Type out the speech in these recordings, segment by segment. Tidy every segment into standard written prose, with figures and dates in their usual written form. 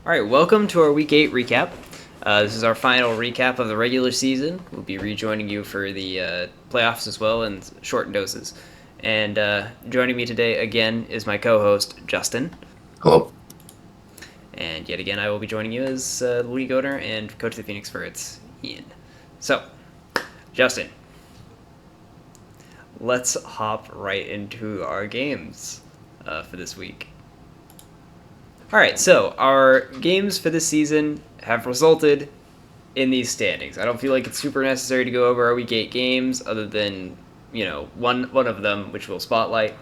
All right, welcome to our Week 8 recap. This is our final recap of the regular season. We'll be rejoining you for the playoffs as well in short doses. And joining me today again is my co host, Justin. Hello. And yet again, I will be joining you as the league owner and coach of the Phoenix Birds, Ian. So, Justin, let's hop right into our games for this week. All right, so our games for this season have resulted in these standings. I don't feel like it's super necessary to go over our week 8 games other than, one of them which we'll spotlight.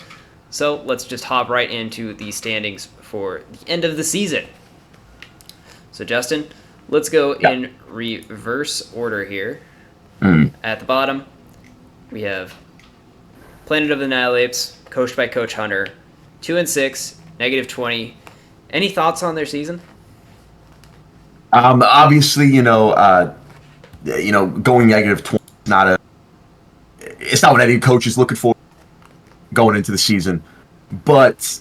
So, let's just hop right into the standings for the end of the season. So, Justin, let's go Yeah. in reverse order here. Mm. At the bottom, we have Planet of the Nile Apes, coached by Coach Hunter, 2-6, -20. Any thoughts on their season? Obviously, going negative 20 is not a. It's not what any coach is looking for going into the season. But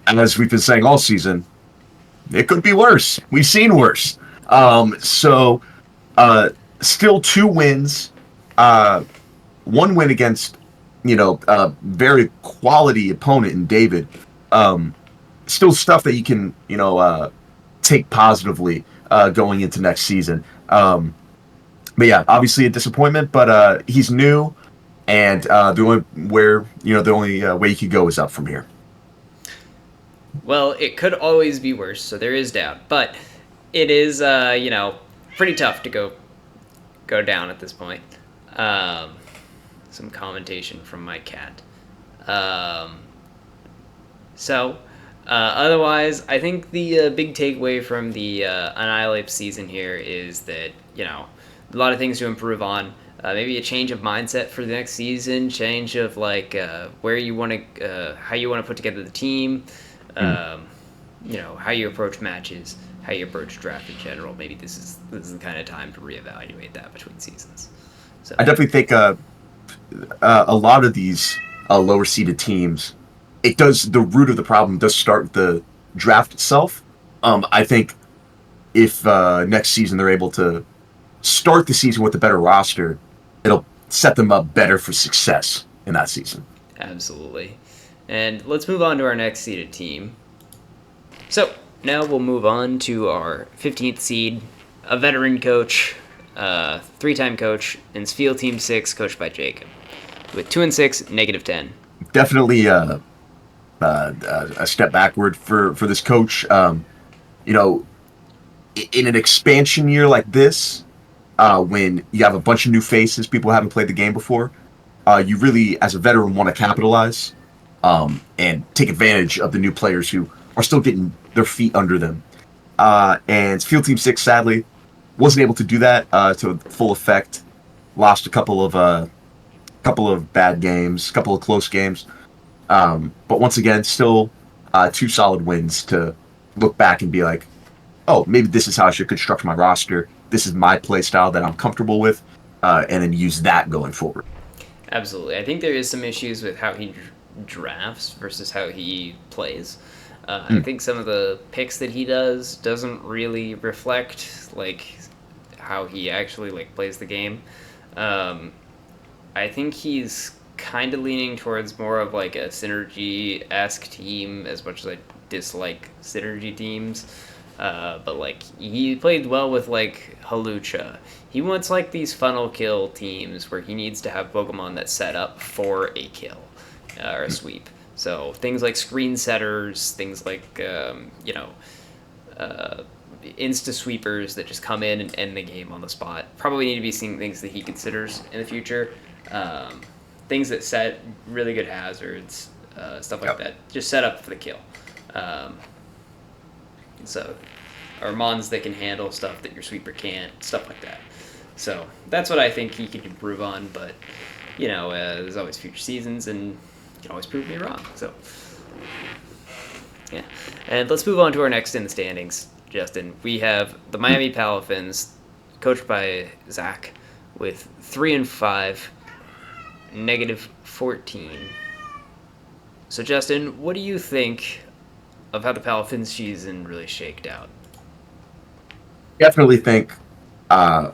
as we've been saying all season, it could be worse. We've seen worse. So, still 2 wins. Uh, one win against, a very quality opponent in David. Um, Still stuff that you can, take positively going into next season. But yeah, obviously a disappointment. But he's new, and the only way you could go is up from here. Well, it could always be worse, so there is doubt. But it is, pretty tough to go down at this point. Um, some commentation from my cat. Um, so, otherwise, I think the big takeaway from the Annihilate season here is that, a lot of things to improve on. Maybe a change of mindset for the next season, change of where you want to, how you want to put together the team, Mm. um, how you approach matches, how you approach draft in general. Maybe this is the kind of time to reevaluate that between seasons. So I definitely think a lot of these lower seeded teams, it does the root of the problem does start with the draft itself. I think if next season they're able to start the season with a better roster, it'll set them up better for success in that season. absolutely. And let's move on to our next seeded team. So now we'll move on to our 15th seed, a veteran coach, three-time coach, and Field Team 6, coached by Jacob, with 2-6, -10. Definitely a step backward for this coach. You know, in an expansion year like this, when you have a bunch of new faces, people who haven't played the game before, you really, as a veteran, want to capitalize and take advantage of the new players who are still getting their feet under them. And Field Team 6, sadly, wasn't able to do that to full effect. Lost a couple of bad games, a couple of close games. But once again, still 2 solid wins to look back and be like, oh, maybe this is how I should construct my roster. This is my play style that I'm comfortable with, and then use that going forward. Absolutely. I think there is some issues with how he drafts versus how he plays. I Mm. think some of the picks that he doesn't really reflect how he actually plays the game. Um, I think he's kind of leaning towards more of a synergy esque team as much as I dislike synergy teams. But he played well with Halucha. He wants these funnel kill teams where he needs to have Pokemon that set up for a kill or a sweep. So things like screen setters, things uh, insta sweepers that just come in and end the game on the spot. Probably need to be seeing things that he considers in the future. Um, Things that set really good hazards, stuff like Yep. that. Just set up for the kill. Um, so, or mons that can handle stuff that your sweeper can't, stuff like that. So that's what I think he could improve on. But there's always future seasons, and you can always prove me wrong. So yeah, and let's move on to our next in the standings, Justin. We have the Mm. Miami Palafins, coached by Zach, with 3-5, -14. So Justin, what do you think how the Pelicans season really shaked out. Definitely think, uh,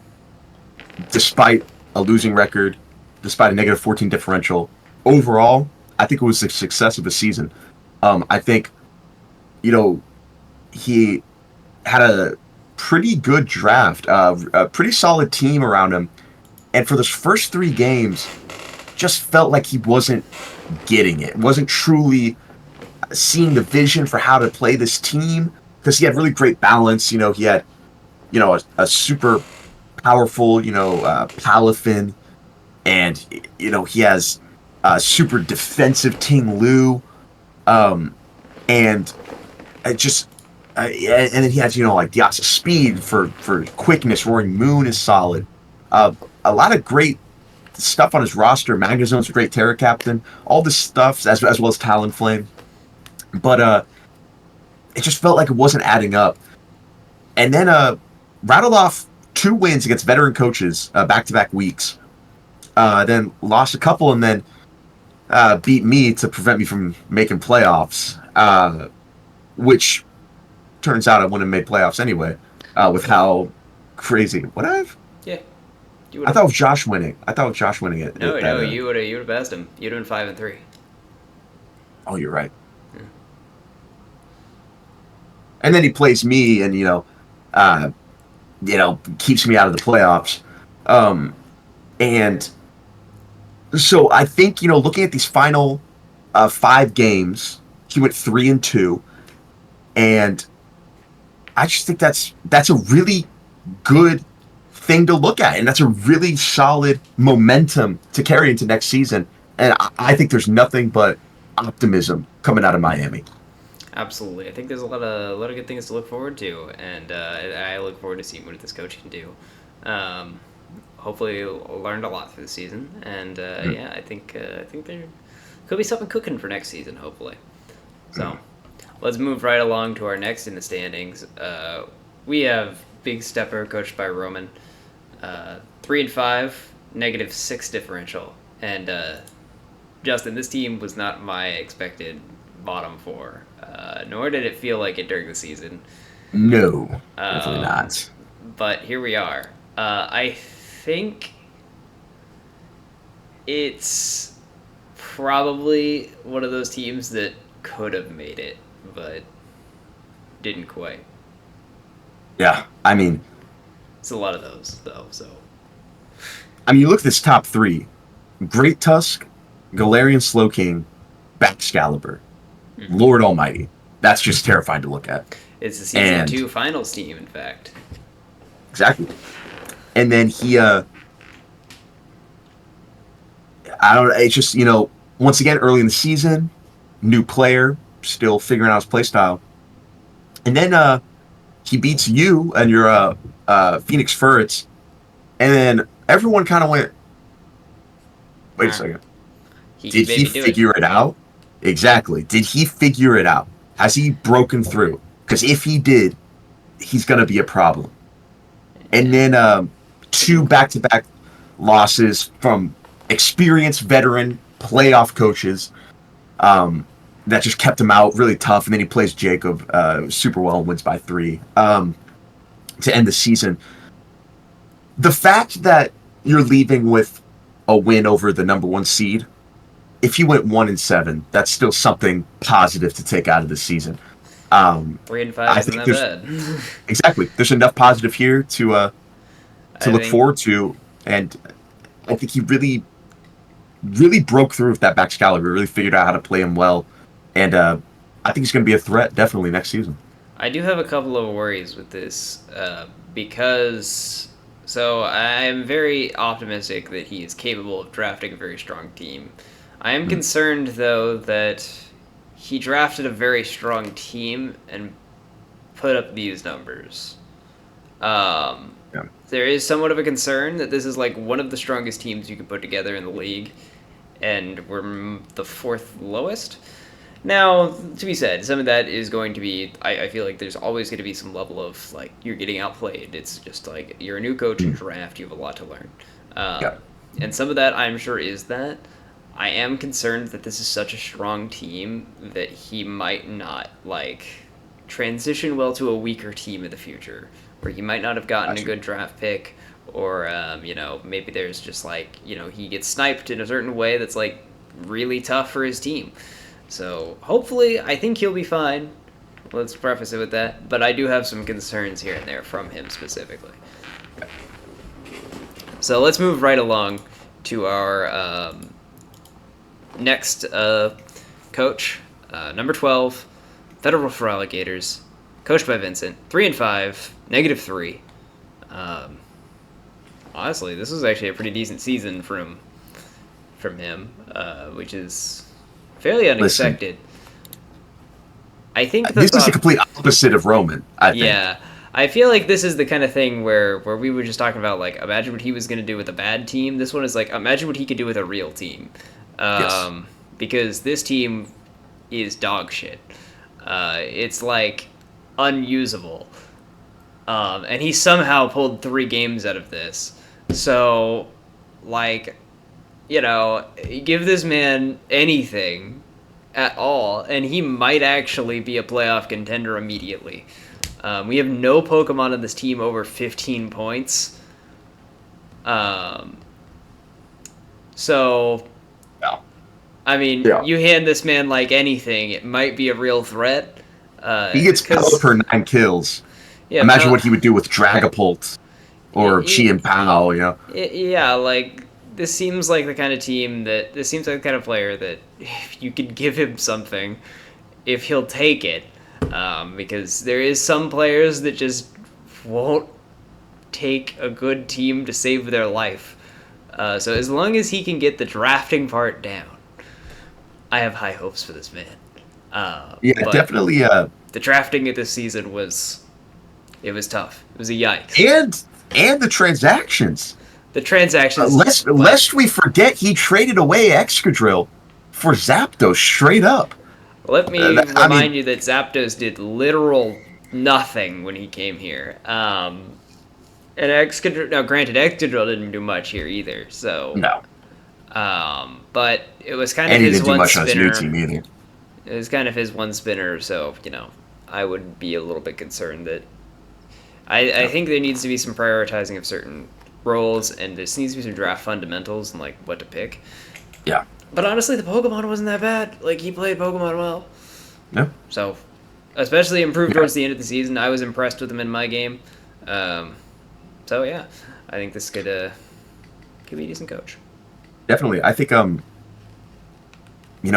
despite a losing record, despite a negative 14 differential, overall, I think it was a success of the season. I think, you know, he had a pretty good draft, a pretty solid team around him. And for those first 3 games, just felt like he wasn't getting it, wasn't truly seeing the vision for how to play this team because he had really great balance. He had, a super powerful, Palafin, and, he has a super defensive Ting Lu. And it just, and then he has, like Diasa speed for quickness. Roaring Moon is solid. A lot of great stuff on his roster. Magnazone's a great Terra captain. All this stuff, as well as Talonflame. But it just felt like it wasn't adding up. And then rattled off 2 wins against veteran coaches back-to-back weeks. Then lost a couple and then beat me to prevent me from making playoffs, which turns out I wouldn't have made playoffs anyway with how crazy. Would I have? Yeah. I thought it was Josh winning. it. No, you would have passed him. You'd have been 5-3. Oh, you're right. Yeah. And then he plays me, and keeps me out of the playoffs. And so I think looking at these final 5 games, he went 3-2, and I just think that's a really good thing to look at, and that's a really solid momentum to carry into next season. And I think there's nothing but optimism coming out of Miami. Absolutely, I think there's a lot of good things to look forward to, and I look forward to seeing what this coach can do. Hopefully, learned a lot through the season, and yeah, I think there could be something cooking for next season. Hopefully, so let's move right along to our next in the standings. We have Big Stepper, coached by Roman, 3-5, -6 differential, and Justin, this team was not my expected bottom 4. Nor did it feel like it during the season. No, definitely not. But here we are. I think it's probably one of those teams that could have made it, but didn't quite. Yeah, I mean... It's a lot of those, though, so... I mean, you look at this top 3. Great Tusk, Galarian Slowking, Baxcalibur. Mm-hmm. Lord Almighty. That's just terrifying to look at. It's the Season 2 finals team, in fact. Exactly. And then he, I don't know, it's just, once again, early in the season, new player, still figuring out his playstyle. And then he beats you and your Phoenix Ferrets, and then everyone kind of went, wait a second. Did he figure it out? Exactly. Did he figure it out? Has he broken through? Because if he did, he's going to be a problem. And then 2 back-to-back losses from experienced veteran playoff coaches that just kept him out really tough. And then he plays Jacob super well and wins by 3 to end the season. The fact that you're leaving with a win over the number 1 seed, if you went 1-7, that's still something positive to take out of the season. 3-5 isn't that bad. Exactly. There's enough positive here to look forward to, and I think he really, really broke through with that Baxcalibur. Really figured out how to play him well, and I think he's going to be a threat definitely next season. I do have a couple of worries with this because. So I'm very optimistic that he is capable of drafting a very strong team. I am concerned, though, that he drafted a very strong team and put up these numbers. There is somewhat of a concern that this is like one of the strongest teams you could put together in the league, and we're the 4th lowest. Now, to be said, some of that is going to be, I feel like there's always going to be some level of, like, you're getting outplayed. It's just like, you're a new coach in draft, you have a lot to learn. And some of that, I'm sure, is that. I am concerned that this is such a strong team that he might not like transition well to a weaker team in the future, where he might not have gotten a Gotcha. good draft pick, or maybe there's just like he gets sniped in a certain way that's like really tough for his team. So hopefully, I think he'll be fine. Let's preface it with that, but I do have some concerns here and there from him specifically. So let's move right along to our next coach, number 12, Federal for Alligators, coached by Vincent, 3-5, -3. Honestly, this was actually a pretty decent season from him, which is fairly unexpected. I think This is the complete opposite of Roman, I think. Yeah. I feel like this is the kind of thing where we were just talking about, like, imagine what he was going to do with a bad team. This one is like, imagine what he could do with a real team. Yes. Because this team is dog shit. It's, like, unusable. And he somehow pulled 3 games out of this. So, like, give this man anything at all, and he might actually be a playoff contender immediately. We have no Pokemon on this team over 15 points. So, No. I mean, you hand this man like anything, it might be a real threat. He gets Pal per 9 kills. Yeah, imagine what he would do with Dragapult or Chi-Pao, Yeah, like, this seems like the kind of player that if you could give him something, if he'll take it, because there is some players that just won't take a good team to save their life. So as long as he can get the drafting part down, I have high hopes for this man. Definitely. The drafting of this season was tough. It was a yikes. And the transactions. The transactions. Lest we forget, he traded away Excadrill for Zapdos straight up. Let me remind you that Zapdos did literal nothing when he came here. And Excadrill, now granted, Excadrill didn't do much here either. So no. But it was kind of his one spinner. It was kind of his one spinner. So I would be a little bit concerned that I think there needs to be some prioritizing of certain roles, and there needs to be some draft fundamentals and like what to pick. Yeah. But honestly, the Pokemon wasn't that bad. Like, he played Pokemon well. No. So, especially improved towards the end of the season. I was impressed with him in my game. So yeah, I think this could be a decent coach. Definitely, I think you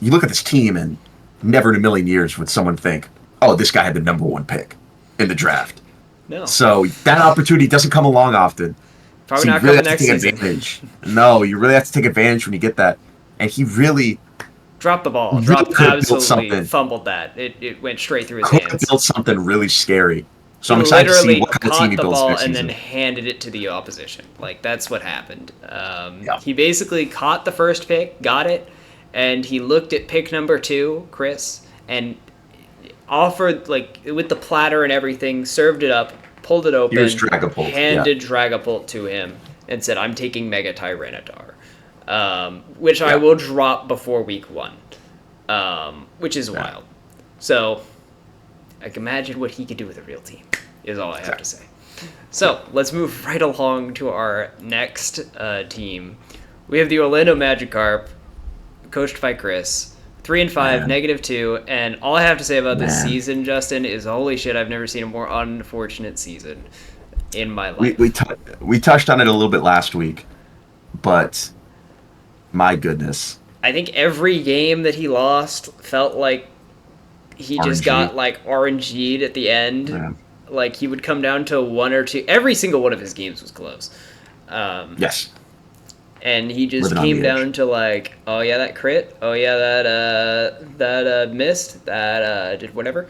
look at this team, and never in a million years would someone think, "Oh, this guy had the number 1 pick in the draft." No. So that opportunity doesn't come along often. Probably so not really coming next season. Advantage. No, you really have to take advantage when you get that. And he really dropped the ball. Absolutely fumbled that. It went straight through his hands. Built something really scary. So I'm excited to see what kind of team he builds next season. And then handed it to the opposition. Like, that's what happened. He basically caught the first pick, got it, and he looked at pick number 2, Chris, and offered, like, with the platter and everything, served it up, pulled it open, handed Dragapult to him, and said, "I'm taking Mega Tyranitar," which I will drop before week 1, which is wild. So, I can imagine what he could do with a real team, is all I have to say. So, let's move right along to our next team. We have the Orlando Magikarp, coached by Chris. 3-5, -2, and all I have to say about this season, Justin, is holy shit, I've never seen a more unfortunate season in my life. We touched on it a little bit last week, but my goodness. I think every game that he lost felt like he just got like RNG'd at the end. Yeah. Like he would come down to 1 or 2. Every single one of his games was close. Yes. And he just came down to like, oh yeah, that crit, oh yeah, that missed, that did whatever,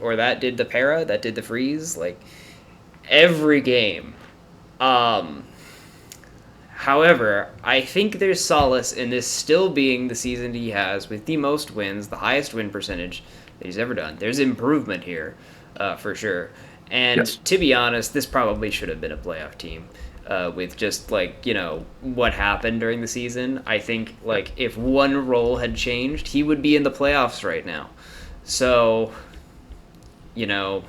or that did the para, that did the freeze, like every game. However, I think there's solace in this still being the season he has with the most wins, the highest win percentage that he's ever done. There's improvement here, for sure. And to be honest, this probably should have been a playoff team. with just like what happened during the season. I think like if one role had changed, he would be in the playoffs right now. So, you know,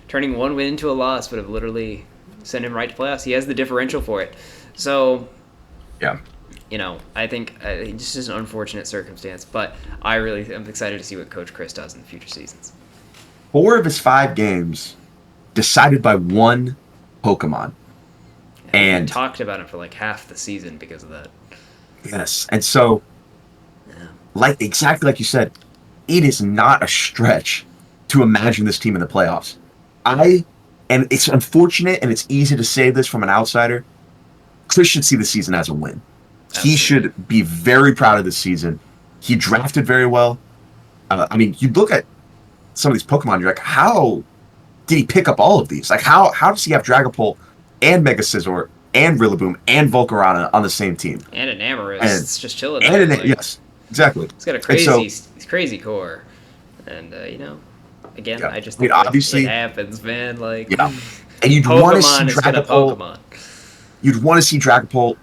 turning one win into a loss would have literally sent him right to playoffs. He has the differential for it. So, Yeah. I think it's just an unfortunate circumstance, but I really am excited to see what Coach Chris does in the future seasons. 4 of his 5 games decided by one Pokemon. And we And talked about him for like half the season because of that. yes, and so like exactly like you said, it is not a stretch to imagine this team in the playoffs. And it's unfortunate and it's easy to say this from an outsider. Chris should see the season as a win. Absolutely. He should be very proud of this season. He drafted very well. I mean, you look at some of these Pokemon, you're like, how did he pick up all of these? Like, how does he have Dragapult and Mega Scizor and Rillaboom and Volcarona on the same team? And an Amarist, And- it's just chilling. And there, like, yes, exactly. He's got a And so- crazy core, and again, Yeah. I just I mean, think like, obviously- it happens, man. Like, Yeah. And you'd want to see Pokemon is gonna Dragapult. Pokemon. You'd want to see Dragapult,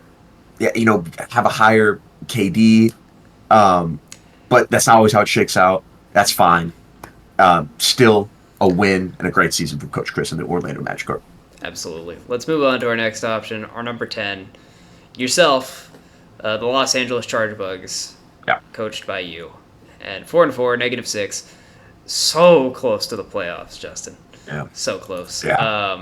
have a higher KD. But that's not always how it shakes out. That's fine. Still a win and a great season for Coach Chris and the Orlando Magic. Absolutely. Let's move on to our next option, our number 10. Yourself, the Los Angeles Chargebugs, Yeah. coached by you. And 4-4, -6. So close to the playoffs, Justin. Yeah. So close. Yeah.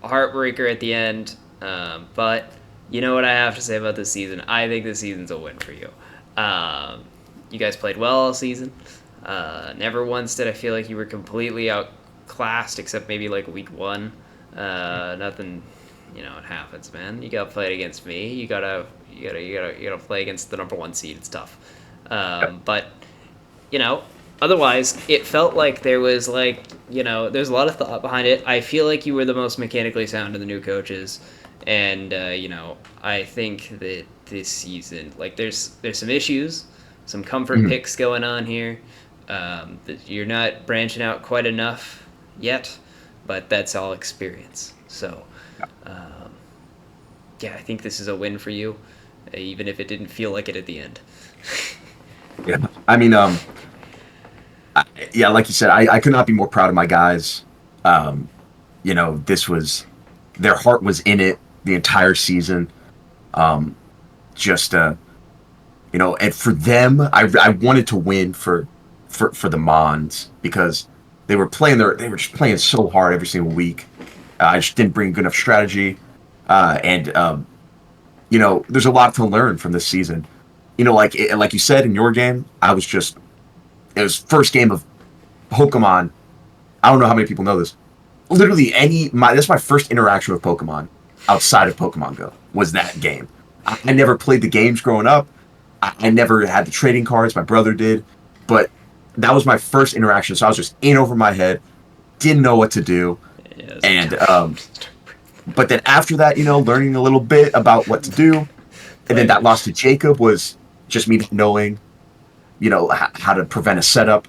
Heartbreaker at the end. But you know what I have to say about this season? I think this season's a win for you. You guys played well all season. Never once did I feel like you were completely outclassed, except maybe like week 1. Nothing, it happens, man. You got played against me. You gotta play against the number 1 seed. It's tough. But otherwise, it felt like there was there's a lot of thought behind it. I feel like you were the most mechanically sound of the new coaches, and I think that this season, there's some issues, some comfort picks going on here. That you're not branching out quite enough yet, but that's all experience. So, I think this is a win for you, even if it didn't feel like it at the end. Yeah. I mean, like you said, I could not be more proud of my guys. This was their heart was in it the entire season. And for them, I wanted to win for the Mons because they were just playing so hard every single week. I just didn't bring good enough strategy, and there's a lot to learn from this season. Like you said in your game, it was first game of Pokemon. I don't know how many people know this. Literally that's my first interaction with Pokemon outside of Pokemon Go was that game. I never played the games growing up. I never had the trading cards. My brother did, but that was my first interaction. So I was just in over my head, didn't know what to do, and but then after that, learning a little bit about what to do, and then that loss to Jacob was just me knowing, how to prevent a setup,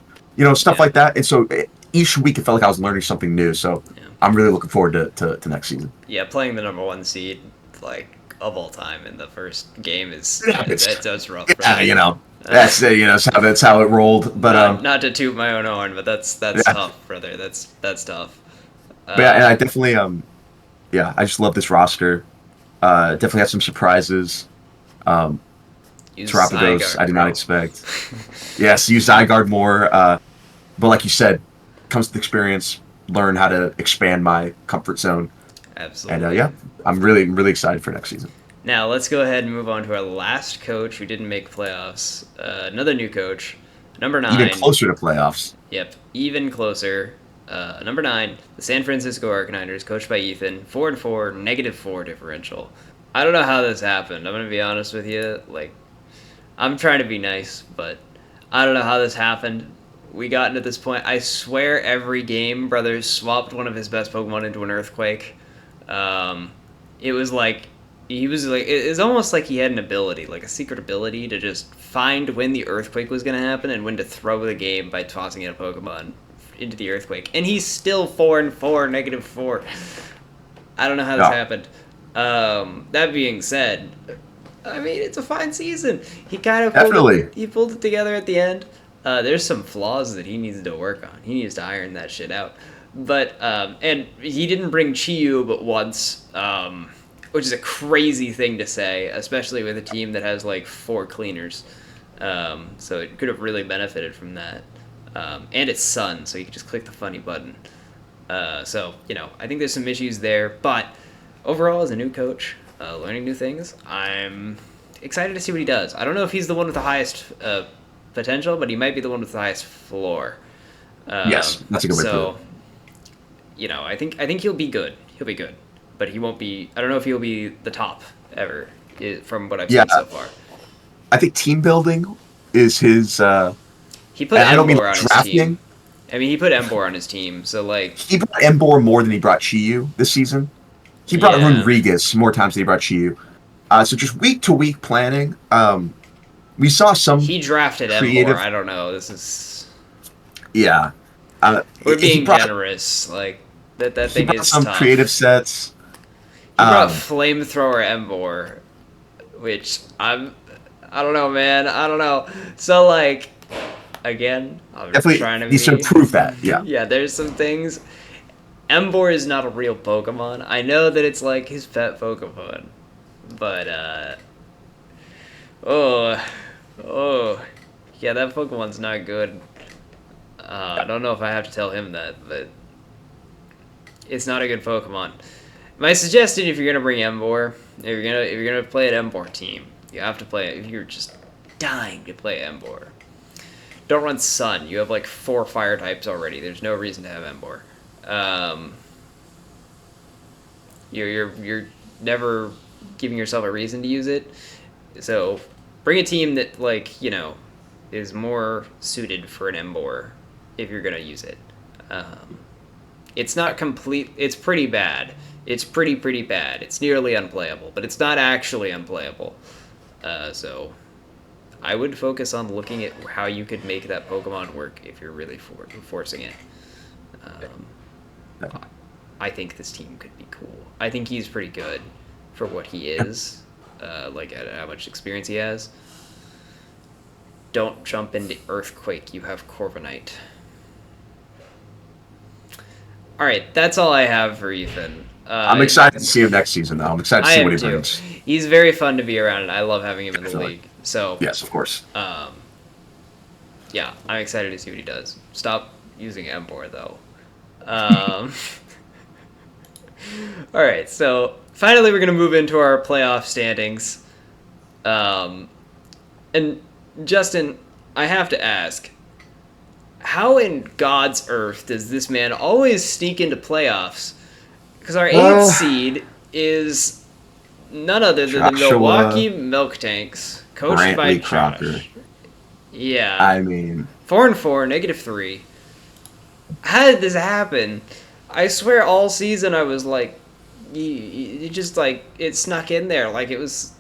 stuff like that. And so each week it felt like I was learning something new. So I'm really looking forward to next season. Yeah, playing the number 1 seed, of all time in the first game that's rough. Yeah, that's how it rolled. But not to toot my own horn, but that's tough, brother. That's tough. But and I definitely I just love this roster. Definitely had some surprises. Terapagos, I did not expect. Yes, use Zygarde more. But like you said, comes with experience. Learn how to expand my comfort zone. Absolutely. And I'm really, really excited for next season. Now let's go ahead and move on to our last coach who didn't make playoffs. Another new coach, number 9. Even closer to playoffs. Yep, even closer. Number 9, the San Francisco Arcaniders, coached by Ethan. 4-4, -4 differential. I don't know how this happened. I'm gonna be honest with you. I'm trying to be nice, but I don't know how this happened. We got into this point. I swear every game, brother swapped one of his best Pokemon into an Earthquake. It was it's almost like he had an ability, like a secret ability to just find when the Earthquake was going to happen and when to throw the game by tossing in a Pokemon into the Earthquake. And he's still 4-4, -4. I don't know how this happened. That being said, I mean it's a fine season. He kind of Definitely. pulled it together at the end. There's some flaws that he needs to work on. He needs to iron that shit out. But and he didn't bring Chiyu but once, which is a crazy thing to say, especially with a team that has like 4 cleaners. So it could have really benefited from that. And it's Sun, so you can just click the funny button. So I think there's some issues there, but overall, as a new coach, learning new things, I'm excited to see what he does. I don't know if he's the one with the highest potential, but he might be the one with the highest floor. Yes, that's a good way to put So, it. I think he'll be good. He'll be good, but he won't be. I don't know if he'll be the top ever from what I've Yeah, seen so far. I think team building is his. He put And I don't mean Embor on his drafting. team. I mean, he put Embor on his team, so like, He brought Embor more than he brought Chiyu this season. He brought yeah, Rodriguez more times than he brought Chiyu. So just week to week planning. We saw some he drafted creative. Embor. I don't know. This is Yeah. we're He being brought generous. Like that he thing brought is some creative tough. sets. He brought Um, flamethrower Embor, which I don't know, man. I don't know. So like, again, I'm Definitely trying to needs to be. improve that. Yeah. Yeah, there's some things. Embor is not a real Pokemon. I know that it's like his pet Pokemon, but oh, oh, yeah, that Pokemon's not good. I don't know if I have to tell him that, but it's not a good Pokemon. My suggestion, if you're gonna bring Embor, if you're gonna play an Embor team, you have to play it. If you're just dying to play Embor, don't run Sun. You have like 4 fire types already. There's no reason to have Embor. You're never giving yourself a reason to use it. So bring a team that is more suited for an Embor if you're gonna use it. Um, it's not complete. It's pretty bad. It's pretty bad. It's nearly unplayable, but it's not actually unplayable. So I would focus on looking at how you could make that Pokemon work if you're really forcing it. Um, I think this team could be cool. I think he's pretty good for what he is, at how much experience he has. Don't jump into Earthquake. You have Corviknight. All right, that's all I have for Ethan. I'm excited to see him next season, though. I'm excited to I see am what he too. brings. He's very fun to be around, and I love having him in the Definitely. league. So, Yes, of course. yeah, I'm excited to see what he does. Stop using Embor, though. Um, all right, so finally we're going to move into our playoff standings. And Justin, I have to ask, how in God's earth does this man always sneak into playoffs? Because our 8th seed is none other than the Joshua Milwaukee Milk Tanks, coached by Brantley Crocker. Josh. Yeah. I mean, 4-4, -3. How did this happen? I swear all season I was like, you just like, it snuck in there. Like it was.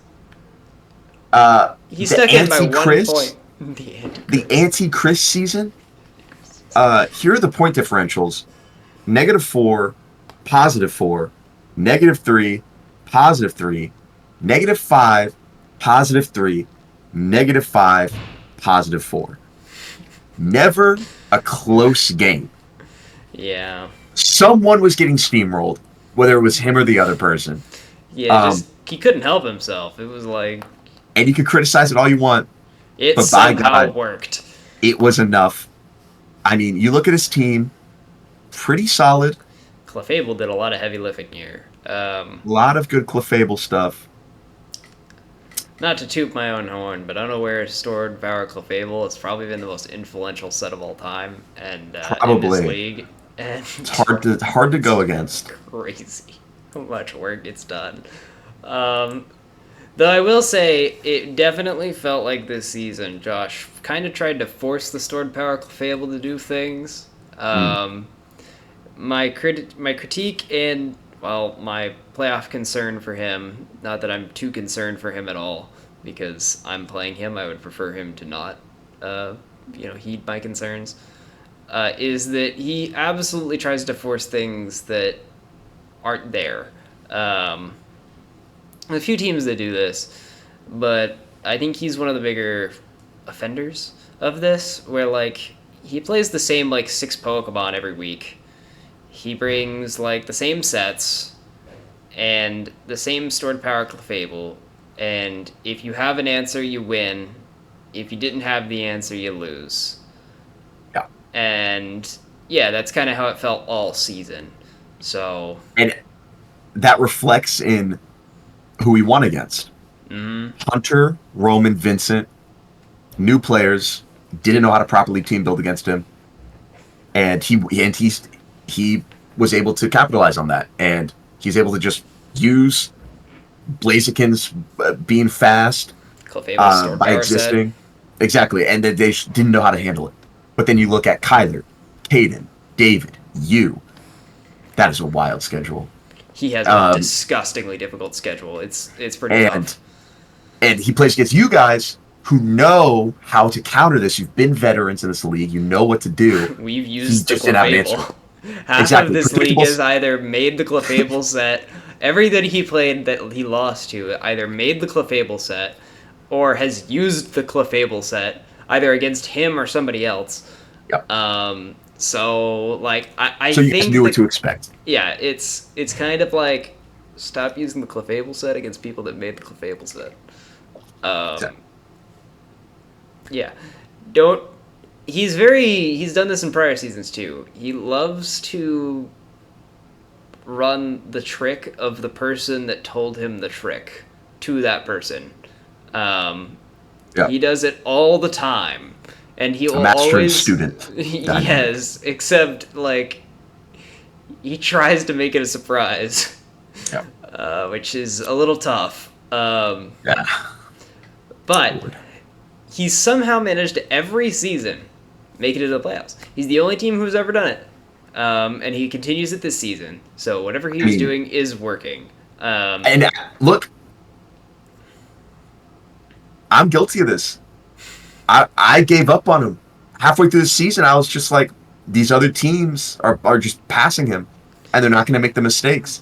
He the stuck in by 1 anti-Chris, point. the anti-Chris season. Here are the point differentials: -4, +4, -3, +3, -5, +3, -5, +4. Never a close game. Yeah. Someone was getting steamrolled, whether it was him or the other person. Yeah, just he couldn't help himself. It was like And you can criticize it all you want, it but by somehow God, worked. it was enough. I mean, you look at his team, pretty solid. Clefable did a lot of heavy lifting here. A lot of good Clefable stuff. Not to toot my own horn, but unaware stored power Clefable. It's probably been the most influential set of all time, and in this Probably. league. And It's hard to go against. crazy how much work gets done. Though I will say, it definitely felt like this season, Josh kind of tried to force the stored power Clefable to do things. My critique and, well, my playoff concern for him, not that I'm too concerned for him at all, because I'm playing him, I would prefer him to not, heed my concerns, is that he absolutely tries to force things that aren't there. a few teams that do this, but I think he's one of the bigger offenders of this, where like he plays the same like 6 Pokemon every week. He brings like the same sets and the same stored power Clefable, and if you have an answer, you win. If you didn't have the answer, you lose. Yeah. And yeah, that's kind of how it felt all season. So. And that reflects in who he won against. Mm-hmm. Hunter, Roman, Vincent, new players, didn't know how to properly team build against him. And he was able to capitalize on that. And he's able to just use Blaziken's being fast by existing. Set. Exactly. And they didn't know how to handle it. But then you look at Kyler, Caden, David, you. That is a wild schedule. He has a disgustingly difficult schedule. It's pretty tough. And he plays against you guys who know how to counter this. You've been veterans in this league. You know what to do. We've used the Clefable. Half of this league has either made the Clefable set. Everything he played that he lost to either made the Clefable set or has used the Clefable set, either against him or somebody else. Yep. So, like, I so you think... So you knew what to expect. Yeah, it's kind of like, stop using the Clefable set against people that made the Clefable set. Yeah. Don't... He's done this in prior seasons, too. He loves to run the trick of the person that told him the trick to that person. He does it all the time. And he will always... student. Yes, except, like, he tries to make it a surprise. Yeah. Which is a little tough. Yeah. But he's somehow managed to, every season, make it to the playoffs. He's the only team who's ever done it. And he continues it this season. So whatever he was doing is working. And look, I'm guilty of this. I gave up on him. Halfway through the season, I was just like, these other teams are just passing him, and they're not going to make the mistakes.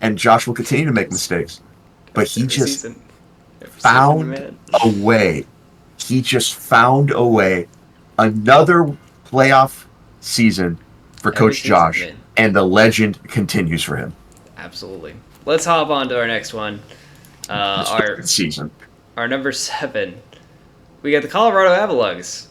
And Josh will continue to make mistakes. But he just found a way. He just found a way. Another playoff season for Coach Josh, and the legend continues for him. Absolutely. Let's hop on to our next one. Our season. Our number 7. We got the Colorado Avalugs,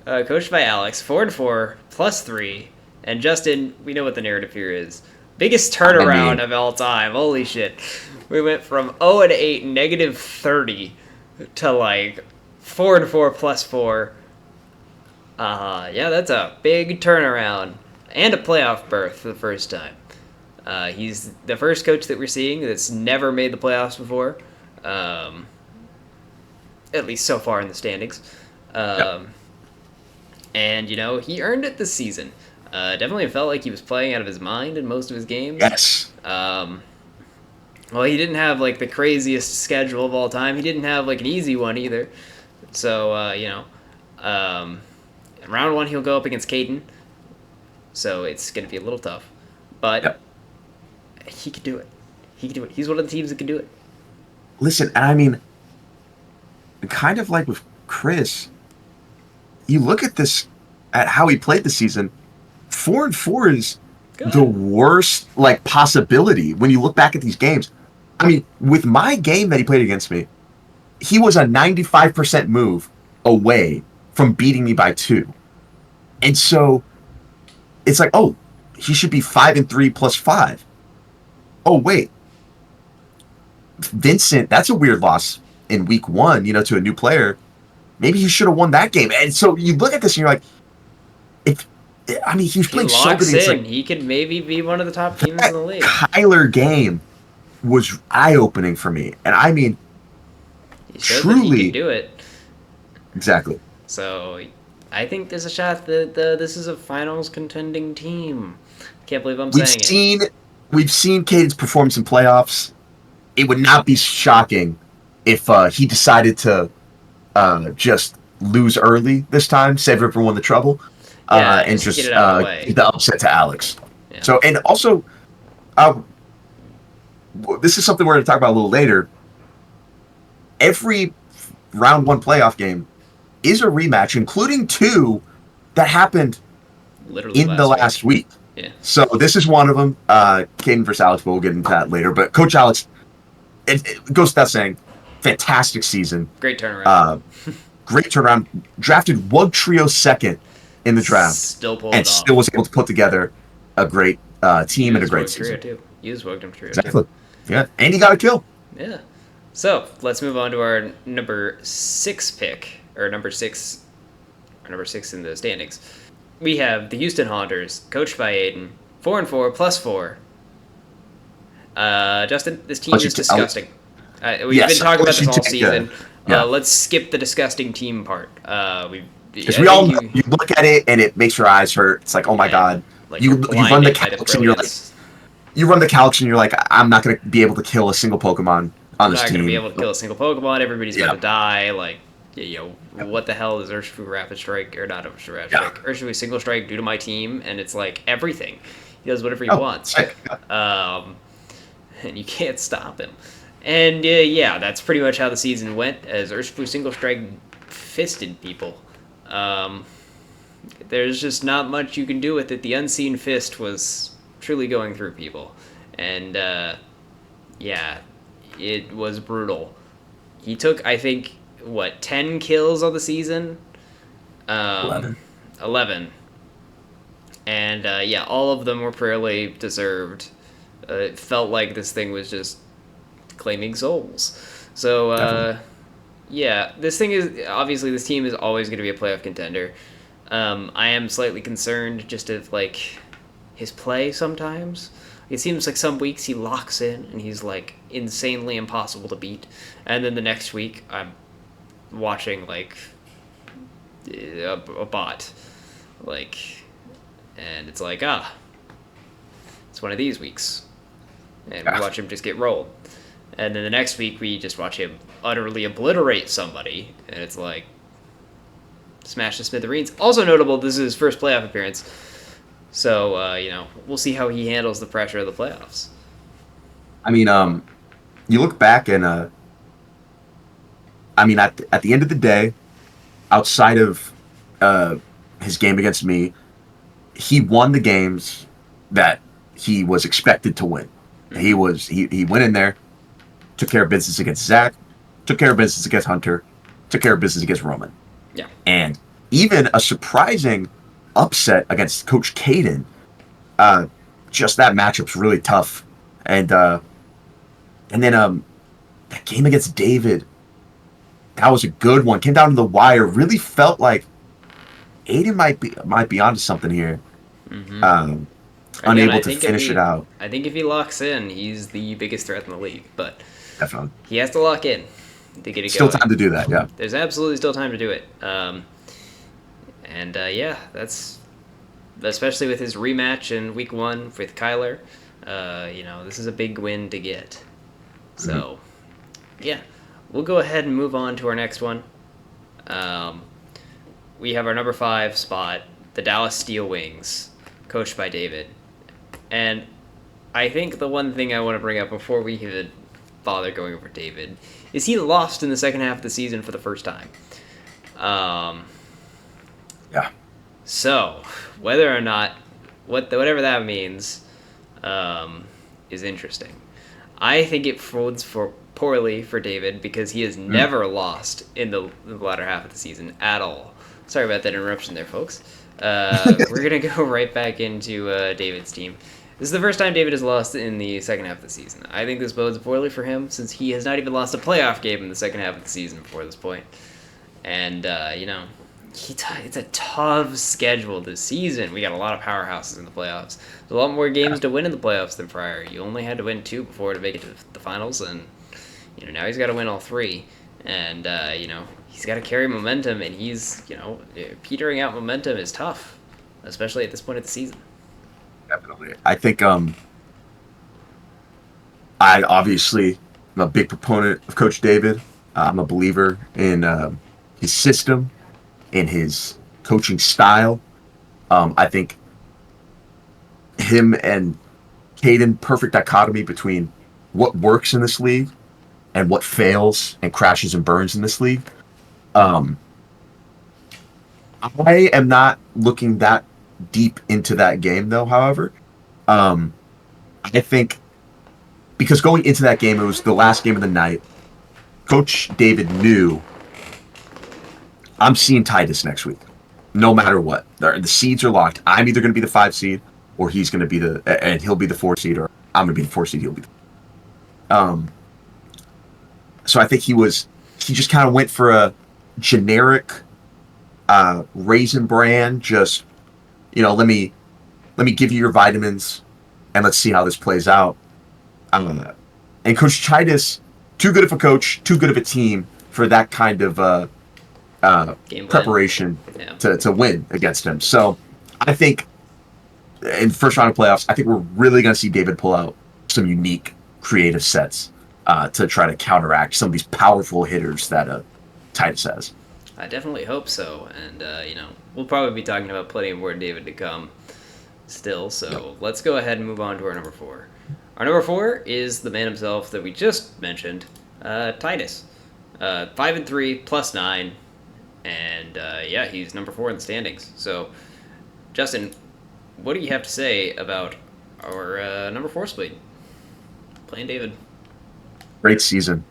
coached by Alex, 4-4, +3, and Justin. We know what the narrative here is. Biggest turnaround of all time. Holy shit! We went from 0-8, -30, to like 4-4, +4. Yeah, that's a big turnaround and a playoff berth for the first time. He's the first coach that we're seeing that's never made the playoffs before. At least so far in the standings. And, you know, he earned it this season. Definitely felt like he was playing out of his mind in most of his games. Yes. Well, he didn't have, like, the craziest schedule of all time. He didn't have, like, an easy one either. So, you know, in round 1, he'll go up against Caden. So it's going to be a little tough. But he could do it. He could do it. He's one of the teams that can do it. Listen, and I mean... kind of like with Chris, you look at this, at how he played this season, 4-4 is the worst, like, possibility when you look back at these games. I mean, with my game that he played against me, he was a 95% move away from beating me by 2. And so, it's like, oh, he should be 5-3 +5. Oh, wait. Vincent, that's a weird loss. In week 1, you know, to a new player, maybe he should have won that game. And so you look at this and you're like, he's playing so good. Like, he could maybe be one of the top teams in the league. Kyler game was eye-opening for me. And I mean, truly he can do it. Exactly. So I think there's a shot that this is a finals contending team. Can't believe I'm saying it. We've seen Caden's performance in playoffs. It would not be shocking if he decided to just lose early this time, save everyone the trouble, and just get the upset to Alex. Yeah. So, and also, this is something we're going to talk about a little later. Every round one playoff game is a rematch, including 2 that happened Literally in the last week. Yeah. So this is one of them. Caden versus Alex, but we'll get into that later. But Coach Alex, it goes without saying, fantastic season. Great turnaround. Great turnaround. Drafted Wug Trio second in the draft. Still pulled and it off. still was able to put together a great team and a great Trio season. too. Use Wugdom Trio Exactly. too. Yeah, and he got a kill. Yeah. So let's move on to our number 6 pick, or number six in the standings. We have the Houston Haunters, coached by Aiden, 4-4 +4. Justin, this team is disgusting. We've been talking about this all season. Let's skip the disgusting team part. Because we all you look at it and it makes your eyes hurt. It's like, oh my god. Like you run the calcs and you're like, I'm not going to be able to kill a single Pokemon on this team. I'm not going to be able to kill a single Pokemon. Everybody's about to die. Like, what the hell is Urshifu Rapid Strike, or not Urshifu Rapid Strike, Urshifu Single Strike do to my team? And it's like everything. He does whatever he wants. And you can't stop him. And that's pretty much how the season went, as Urshifu Single Strike fisted people. There's just not much you can do with it. The Unseen Fist was truly going through people. And, it was brutal. He took, I think, 10 kills on the season? 11. And, all of them were fairly deserved. It felt like this thing was just claiming souls. So, this thing is, obviously this team is always going to be a playoff contender. I am slightly concerned just of, his play sometimes. It seems like some weeks he locks in and he's, insanely impossible to beat. And then the next week, I'm watching, a bot. And it's like, it's one of these weeks. And we watch him just get rolled. And then the next week, we just watch him utterly obliterate somebody. And it's like, smash the smithereens. Also notable, this is his first playoff appearance. So, we'll see how he handles the pressure of the playoffs. I mean, you look back and, at the end of the day, outside of his game against me, he won the games that he was expected to win. He went in there, took care of business against Zach, took care of business against Hunter, took care of business against Roman. Yeah. And even a surprising upset against Coach Caden. Just that matchup's really tough. And then that game against David, that was a good one. Came down to the wire. Really felt like Aiden might be onto something here. Mm-hmm. Unable to finish it out. I think if he locks in, he's the biggest threat in the league. But definitely, he has to lock in to get it still going. Time to do that. Yeah, there's absolutely still time to do it. That's especially with his rematch in week 1 with Kyler. This is a big win to get. So, we'll go ahead and move on to our next one. We have our number 5 spot, the Dallas Steel Wings, coached by David. And I think the one thing I want to bring up before we even bother going over David is he lost in the second half of the season for the first time. So, whether or not, whatever that means, is interesting. I think it folds poorly for David because he has never lost in the latter half of the season at all. Sorry about that interruption there, folks. We're going to go right back into David's team. This is the first time David has lost in the second half of the season. I think this bodes poorly for him since he has not even lost a playoff game in the second half of the season before this point. And, it's a tough schedule this season. We got a lot of powerhouses in the playoffs. There's a lot more games to win in the playoffs than prior. You only had to win 2 before to make it to the finals, and now he's got to win all 3. And he's got to carry momentum, and he's petering out momentum is tough, especially at this point of the season. Definitely, I think I obviously am a big proponent of Coach David. I'm a believer in his system, in his coaching style. I think him and Caden, perfect dichotomy between what works in this league and what fails and crashes and burns in this league. Um, I am not looking that deep into that game, though. However, um, I think because going into that game, it was the last game of the night. Coach David knew I'm seeing Titus next week, no matter what. The seeds are locked. I'm either going to be the 5 seed, or he's going to be and he'll be the 4 seed, or I'm going to be the 4 seed. He'll be. So I think he just kind of went for a generic raisin bran. Just let me give you your vitamins, and let's see how this plays out. And Coach Titus, too good of a coach, too good of a team for that kind of preparation to win against him. So I think in the first round of playoffs, I think we're really going to see David pull out some unique, creative sets to try to counteract some of these powerful hitters that Titus has. I definitely hope so, and we'll probably be talking about plenty more David to come still. So let's go ahead and move on to our number 4. Our number 4 is the man himself that we just mentioned, Titus. 5-3 plus 9, and he's number 4 in the standings. So, Justin, what do you have to say about our number 4 split? Playing David. Great season.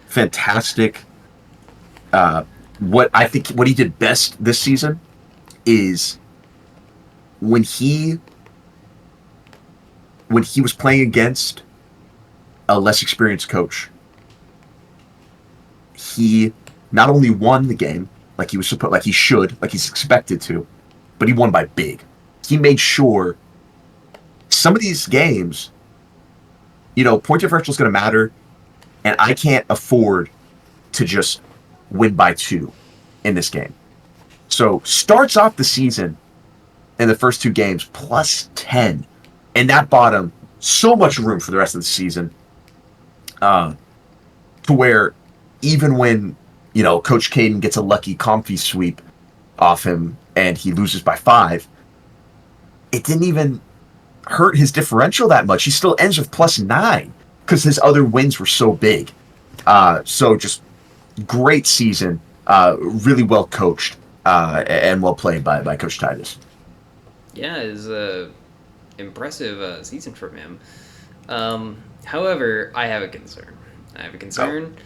Fantastic. What he did best this season is when he was playing against a less experienced coach, he not only won the game like he was like he's expected to, but he won by big. He made sure some of these games, point differential is going to matter, and I can't afford to just win by 2 in this game. So starts off the season in the first 2 games plus 10, and that bought him so much room for the rest of the season, to where even when Coach Caden gets a lucky comfy sweep off him and he loses by 5, it didn't even hurt his differential that much. He still ends with plus 9 because his other wins were so big. So just great season, really well coached, and well played by Coach Titus. Yeah, it's a impressive season from him. However, I have a concern.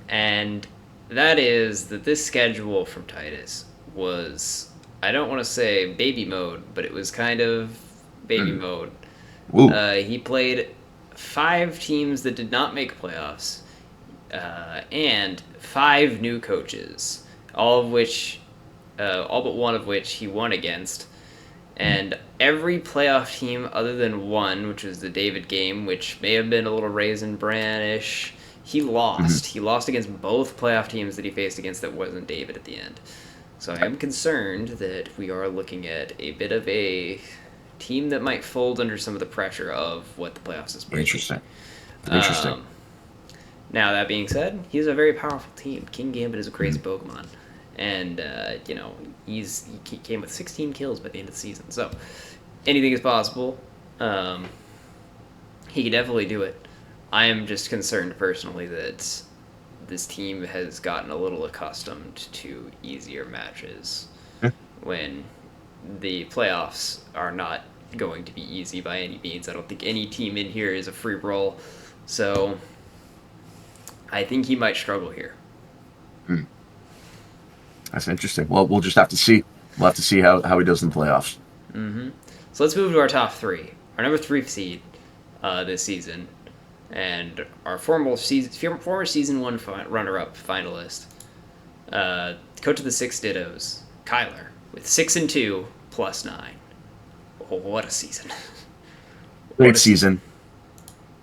And that is that this schedule from Titus was, I don't want to say baby mode, but it was kind of baby mode. He played 5 teams that did not make playoffs, and 5 new coaches, all but one of which he won against. And every playoff team other than one, which was the David game, which may have been a little Raisin Bran-ish, he lost. He lost against both playoff teams that he faced against that wasn't David at the end. So I am concerned that we are looking at a bit of a team that might fold under some of the pressure of what the playoffs is bringing. Interesting. Now, that being said, he's a very powerful team. King Gambit is a crazy Pokemon. And, he came with 16 kills by the end of the season. So, anything is possible. He could definitely do it. I am just concerned personally that this team has gotten a little accustomed to easier matches when the playoffs are not going to be easy by any means. I don't think any team in here is a free roll. So, I think he might struggle here. That's interesting. Well, we'll just have to see. We'll have to see how he does in the playoffs. So let's move to our top 3. Our number 3 seed this season, and our former season 1 runner-up finalist, coach of the 6 Dittos, Kyler, with 6-2 plus 9. Oh, what a season! Great season.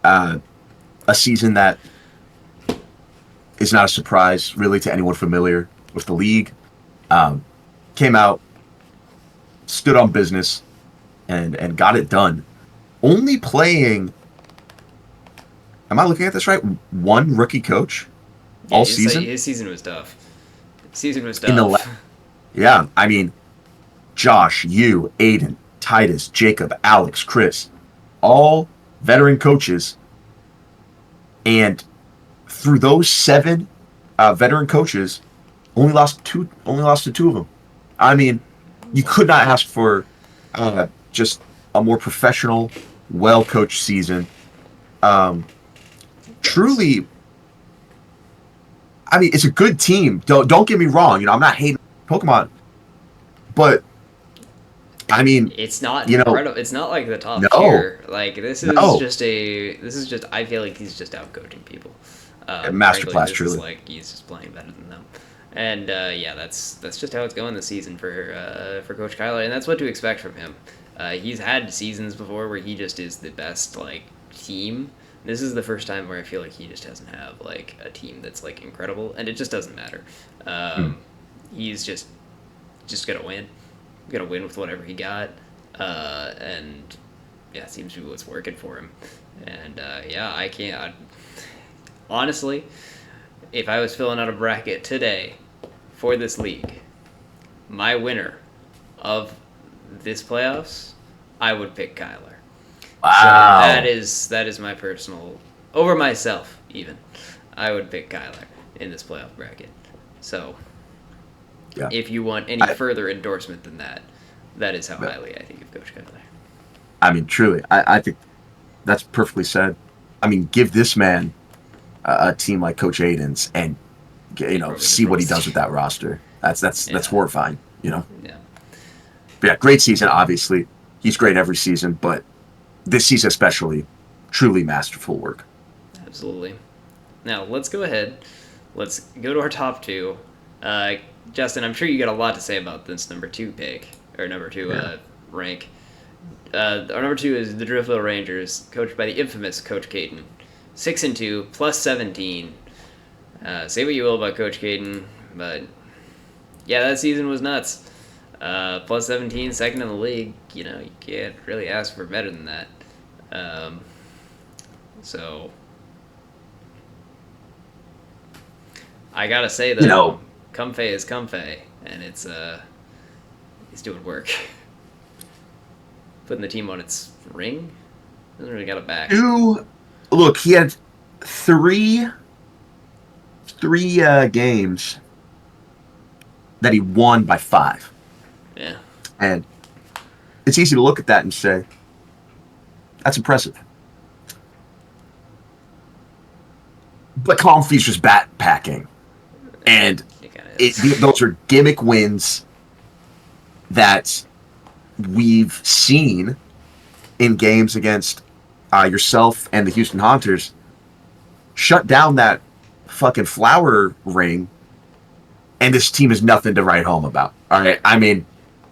A season that is not a surprise, really, to anyone familiar with the league. Came out, stood on business, and got it done. Only playing, am I looking at this right? 1 rookie coach all season? His season was tough. Yeah, I mean, Josh, you, Aiden, Titus, Jacob, Alex, Chris, all veteran coaches And through those 7 veteran coaches, only lost to 2 of them. I mean, you could not ask for just a more professional, well coached season. Truly, I mean, it's a good team. Don't get me wrong. I'm not hating Pokemon, but I mean, it's not incredible. It's not like the top no, tier. Like this is no, just a. This is just. I feel like he's just outcoaching people. Frankly, masterclass, this is truly. like he's just playing better than them. And yeah, that's just how it's going this season for Coach Kyler, and that's what to expect from him. He's had seasons before where he just is the best like team. This is the first time where I feel like he just doesn't have like a team that's like incredible, and it just doesn't matter. He's just gonna win with whatever he got, and yeah, it seems to be what's working for him. And yeah, I can't honestly. If I was filling out a bracket today for this league, my winner of this playoffs, I would pick Kyler. Wow. So that is my personal over myself even. I would pick Kyler in this playoff bracket. So Yeah. if you want any further endorsement than that, that is how highly I think of Coach Kyler. I mean, truly, I think that's perfectly said. I mean, give this man a team like Coach Aiden's, and see what he does with that roster. That's horrifying. Yeah. But yeah, great season. Obviously, he's great every season, but this season especially, truly masterful work. Absolutely. Now let's go ahead. Let's go to our top 2. Justin, I'm sure you got a lot to say about this number 2 pick or number 2 rank. Our number 2 is the Driftville Rangers, coached by the infamous Coach Caden. 6-2, plus 17. Say what you will about Coach Caden, but yeah, that season was nuts. Plus 17, second in the league. You can't really ask for better than that. So I gotta say though, Comfey is Comfey, and it's he's doing work. Putting the team on its ring. Hasn't really got it back. Look, he had 3 games that he won by 5. Yeah. And it's easy to look at that and say, that's impressive. But Comfey's just backpacking. And those are gimmick wins that we've seen in games against yourself and the Houston Haunters. Shut down that fucking flower ring, and this team is nothing to write home about. All right, I mean,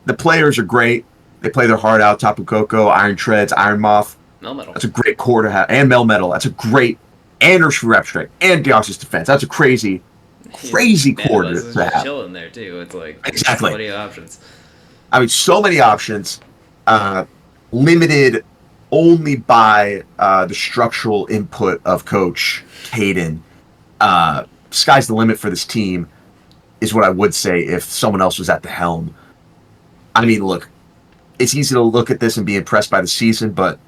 the players are great. They play their heart out. Tapu Koko, Iron Treads, Iron Moth. Melmetal. That's a great core to have, and Melmetal. That's a great, and Ursula Repstrike, and Deoxys Defense. That's a crazy core to have. Chilling there too. It's like exactly so many options. I mean, so many options. Limited only by the structural input of Coach Caden. Sky's the limit for this team, is what I would say if someone else was at the helm. I mean, look, it's easy to look at this and be impressed by the season, but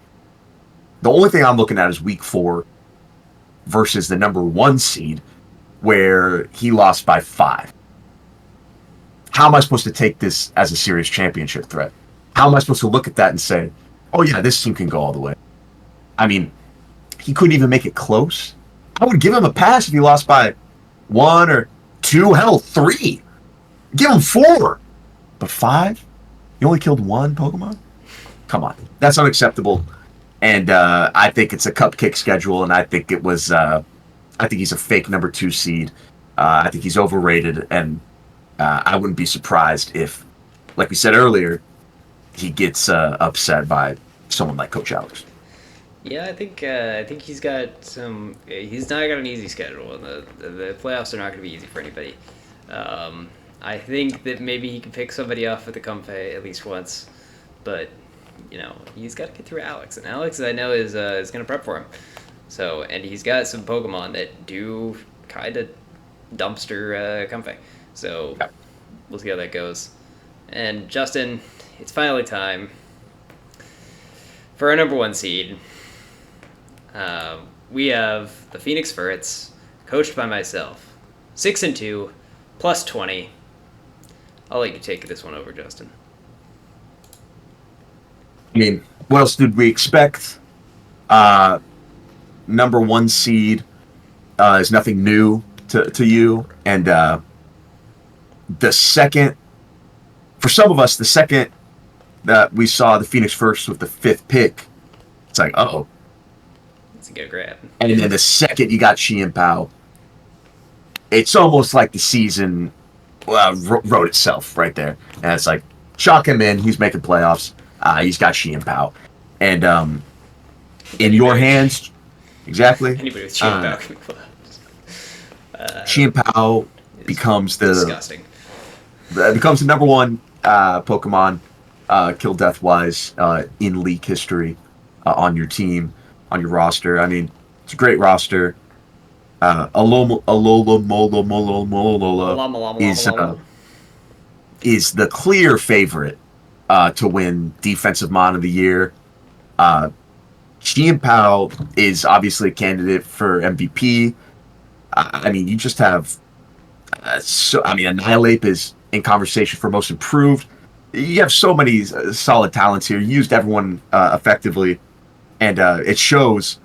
the only thing I'm looking at is week 4 versus the number 1 seed, where he lost by 5. How am I supposed to take this as a serious championship threat? How am I supposed to look at that and say, oh yeah, this team can go all the way? I mean, he couldn't even make it close. I would give him a pass if he lost by 1 or 2, hell, 3. Give him 4. But 5? You only killed 1 Pokemon? Come on. That's unacceptable. And I think it's a cupcake schedule, and I think it was I think he's a fake number 2 seed. I think he's overrated, and I wouldn't be surprised if, like we said earlier, he gets upset by someone like Coach Alex. Yeah, I think he's got some. He's not got an easy schedule, and the playoffs are not going to be easy for anybody. I think that maybe he can pick somebody off with the Comfey at least once, but he's got to get through Alex, and Alex I know is going to prep for him. So, and he's got some Pokemon that do kind of dumpster Comfey. So, we'll see how that goes. And Justin, it's finally time for our number 1 seed. we have the Phoenix Ferrets, coached by myself, 6-2, plus 20. I'll let you take this one over, Justin. I mean, what else did we expect? Uh, Number one seed is nothing new to you, and the second, for some of us, the second that we saw the Phoenix first with the fifth pick, it's like, oh. It's a good grab. And then the second you got Chien Pao, it's almost like the season wrote itself right there. And it's like, chalk him in. He's making playoffs. He's got Chien Pao. And in your hands, exactly. Anybody with Chien Pao can make playoffs. Chien Pao becomes disgusting. Becomes the number one Pokemon kill death wise in league history on your team, on your roster. I mean, it's a great roster. Alola is the clear favorite to win Defensive Mon of the Year. Chien Pao is obviously a candidate for MVP. I mean, you just have Annihilape is in conversation for most improved. You have so many solid talents here. You used everyone effectively, and it shows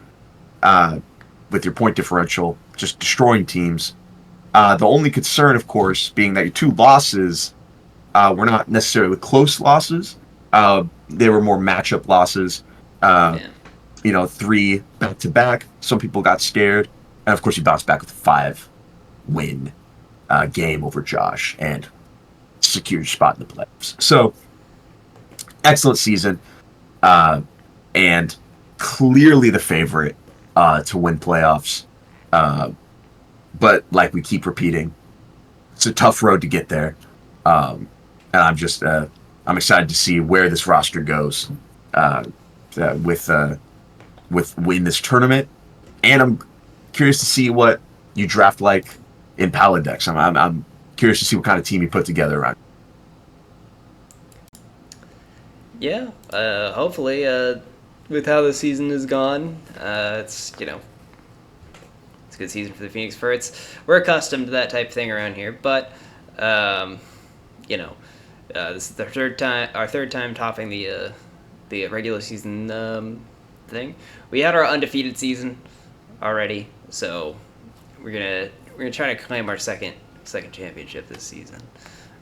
with your point differential, just destroying teams. The only concern, of course, being that your two losses were not necessarily close losses. They were more matchup losses. 3 back-to-back. Some people got scared. And, of course, you bounced back with a 5-win game over Josh and secured your spot in the playoffs. So, excellent season. And clearly the favorite to win playoffs. But like we keep repeating, it's a tough road to get there. And I'm just I'm excited to see where this roster goes with in this tournament, and I'm curious to see what you draft like in Palindex. I'm curious to see what kind of team you put together around. Yeah, hopefully, with how the season has gone, it's a good season for the Phoenix Ferrets. We're accustomed to that type of thing around here, but this is our third time topping the regular season thing. We had our undefeated season already, so we're gonna try to claim our second championship this season.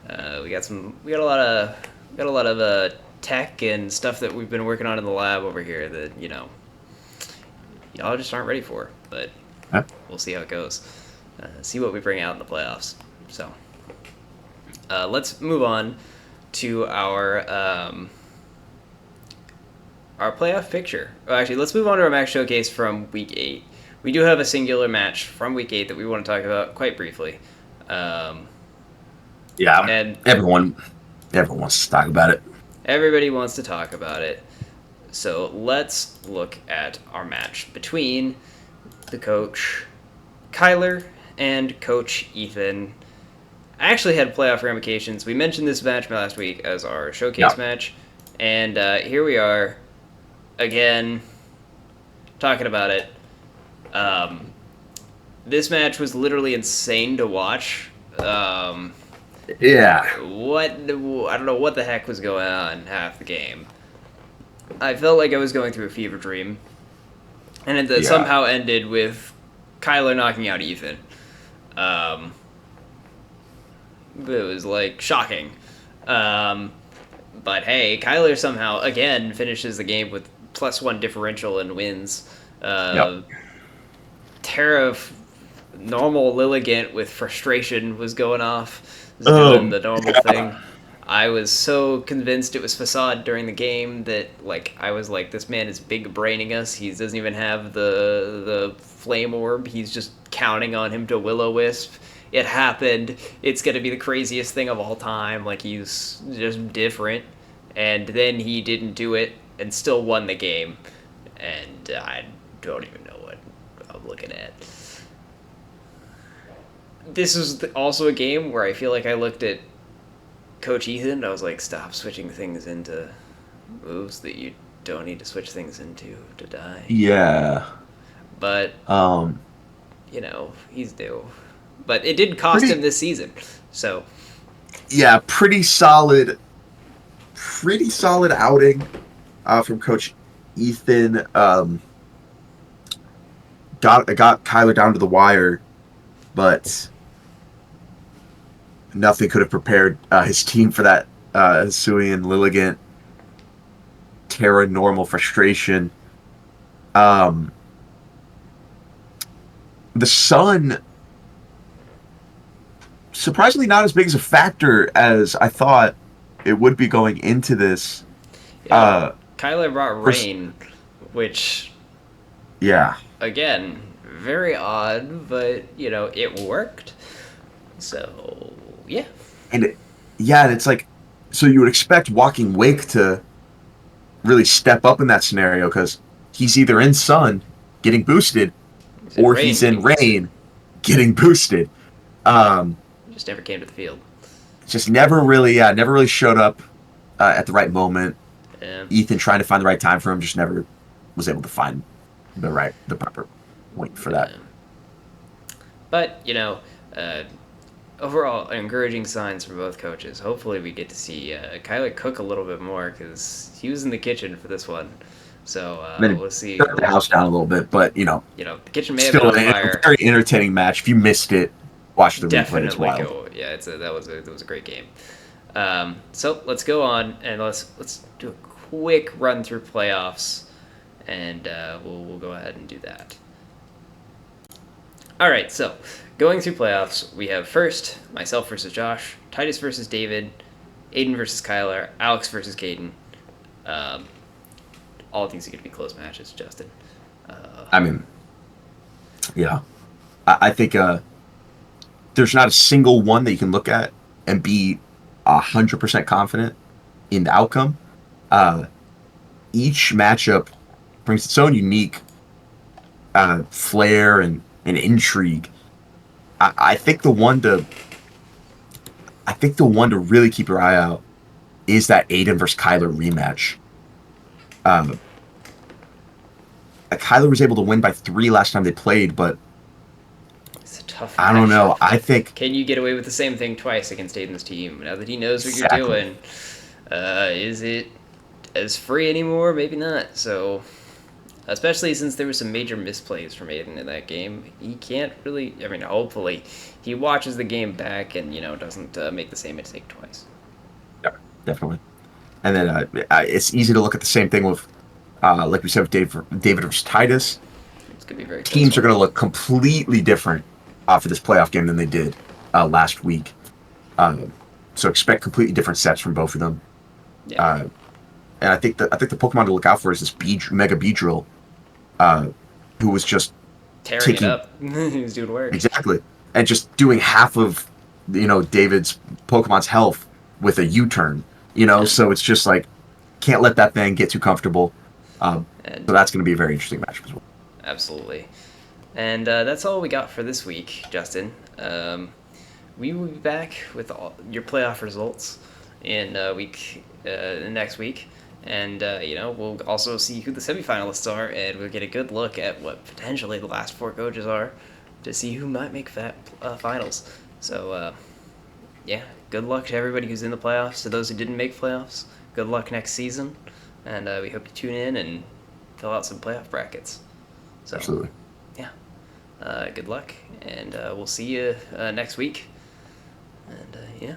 We got a lot of tech and stuff that we've been working on in the lab over here that y'all just aren't ready for, but we'll see how it goes. See what we bring out in the playoffs. So let's move on to our playoff picture. Well, actually, let's move on to our Max Showcase from Week 8. We do have a singular match from Week 8 that we want to talk about quite briefly. And everyone wants to talk about it. Everybody wants to talk about it. So let's look at our match between the coach Kyler and Coach Ethan. I actually had playoff ramifications. We mentioned this match last week as our showcase match, and here we are again talking about it. This match was literally insane to watch. I don't know what the heck was going on half the game. I felt like I was going through a fever dream, and it somehow ended with Kyler knocking out Ethan. It was shocking. But hey, Kyler somehow again finishes the game with +1 differential and wins. Terra normal Lilligant with frustration was going off, doing the normal thing. I was so convinced it was Facade during the game that I was like, this man is big braining us. He doesn't even have the flame orb. He's just counting on him to Will-O-Wisp. It happened. It's gonna be the craziest thing of all time. He's just different, and then he didn't do it and still won the game. And I don't even know what I'm looking at. This is also a game where I feel like I looked at Coach Ethan and I was like, stop switching things into moves that you don't need to switch things into to die. Yeah. but Um, he's due. But it did cost him pretty this season, so yeah, pretty solid outing from Coach Ethan. Got Kyler down to the wire, but nothing could have prepared his team for that Sui and Lilligant Terra normal frustration. Um, the Sun, surprisingly, not as big as a factor as I thought it would be going into this. yeah. Uh, Kyler brought pers- rain, which yeah, again, very odd, but it worked. So yeah, and and it's like, so you would expect Walking Wake to really step up in that scenario because he's either in Sun getting boosted he's in or rain he's in getting boosted. Rain getting boosted. Um, He just never came to the field. just never really showed up at the right moment. Yeah. Ethan trying to find the right time for him just never was able to find the proper point for that. Yeah. But uh, overall, encouraging signs from both coaches. Hopefully, we get to see Kyler cook a little bit more because he was in the kitchen for this one. So Then we'll see. shut the house down a little bit, but The kitchen may have been still on a fire. very entertaining match. If you missed it, watch the replay. It's Definitely wild. go. Yeah, that was a great game. So let's go on and let's do a quick run through playoffs, and we'll go ahead and do that. All right, so going through playoffs, we have first myself versus Josh, Titus versus David, Aiden versus Kyler, Alex versus Caden. Um, all these are going to be close matches, Justin. I mean, yeah, I think there's not a single one that you can look at and be 100% confident in the outcome. Uh, each matchup brings its own unique flair and intrigue. I think the one to really keep your eye out is that Aiden versus Kyler rematch. Um, Kyler was able to win by 3 last time they played, but It's a tough I don't know. matchup. I think Can you get away with the same thing twice against Aiden's team? Now that he knows what you're exactly. doing, is it as free anymore? Maybe not. So, especially since there were some major misplays from Aiden in that game, he can't really. I mean, hopefully, he watches the game back and doesn't make the same mistake twice. Yeah, definitely. And then it's easy to look at the same thing with, like we said, with David versus Titus. It's gonna be a very close Teams are one. going to look completely different for this playoff game than they did last week. So expect completely different sets from both of them. Yeah, Uh, and I think the Pokemon to look out for is this Mega Beedrill, uh, who was just tearing it taking up. He was doing work. exactly and just doing half of David's Pokemon's health with a U-turn. Yeah, So it's just like can't let that thing get too comfortable. So and that's going to be a very interesting match as well. absolutely. And that's all we got for this week, Justin. We will be back with all your playoff results in next week, and we'll also see who the semifinalists are, and we'll get a good look at what potentially the last 4 coaches are, to see who might make that finals. So yeah, good luck to everybody who's in the playoffs. To those who didn't make playoffs, good luck next season, and we hope you tune in and fill out some playoff brackets. So Absolutely. yeah. Good luck, and we'll see you next week. And yeah.